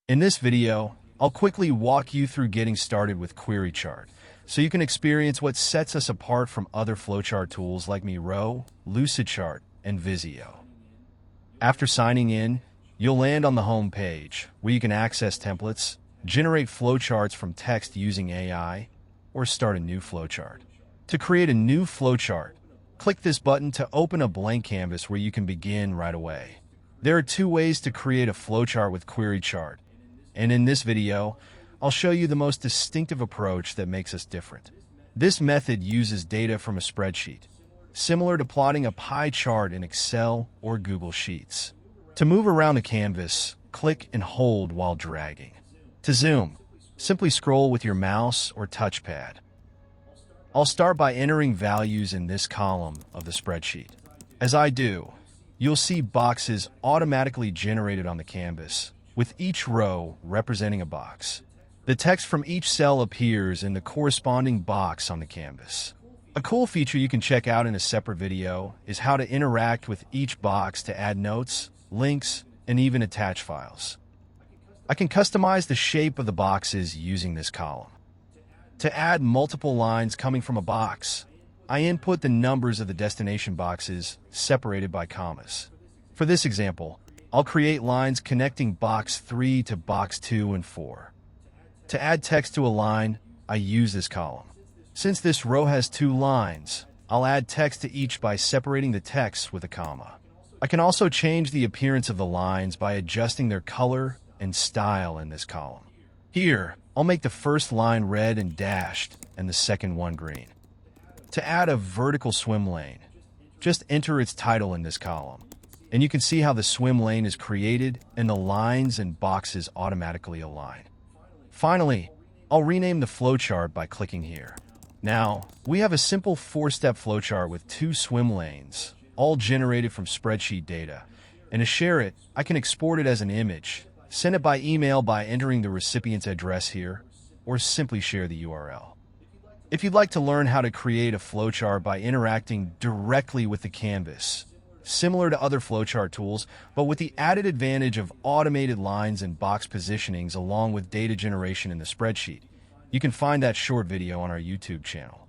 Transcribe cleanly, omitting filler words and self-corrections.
In this video, I'll quickly walk you through getting started with Querychart, so you can experience what sets us apart from other flowchart tools like Miro, Lucidchart, and Visio. After signing in, you'll land on the home page, where you can access templates, generate flowcharts from text using AI, or start a new flowchart. To create a new flowchart, click this button to open a blank canvas where you can begin right away. There are two ways to create a flowchart with Querychart, and in this video, I'll show you the most distinctive approach that makes us different. This method uses data from a spreadsheet, similar to plotting a pie chart in Excel or Google Sheets. To move around the canvas, click and hold while dragging. To zoom, simply scroll with your mouse or touchpad. I'll start by entering values in this column of the spreadsheet. As I do, you'll see boxes automatically generated on the canvas, with each row representing a box. The text from each cell appears in the corresponding box on the canvas. A cool feature you can check out in a separate video is how to interact with each box to add notes, links, and even attach files. I can customize the shape of the boxes using this column. To add multiple lines coming from a box, I input the numbers of the destination boxes separated by commas. For this example, I'll create lines connecting box 3 to box 2 and 4. To add text to a line, I use this column. Since this row has 2 lines, I'll add text to each by separating the text with a comma. I can also change the appearance of the lines by adjusting their color and style in this column. Here, I'll make the first line red and dashed and the second one green. To add a vertical swim lane, just enter its title in this column, and you can see how the swim lane is created and the lines and boxes automatically align. Finally, I'll rename the flowchart by clicking here. Now, we have a simple 4-step flowchart with 2 swim lanes, all generated from spreadsheet data. And to share it, I can export it as an image, send it by email by entering the recipient's address here, or simply share the URL. If you'd like to learn how to create a flowchart by interacting directly with the canvas, similar to other flowchart tools, but with the added advantage of automated lines and box positionings along with data generation in the spreadsheet, you can find that short video on our YouTube channel.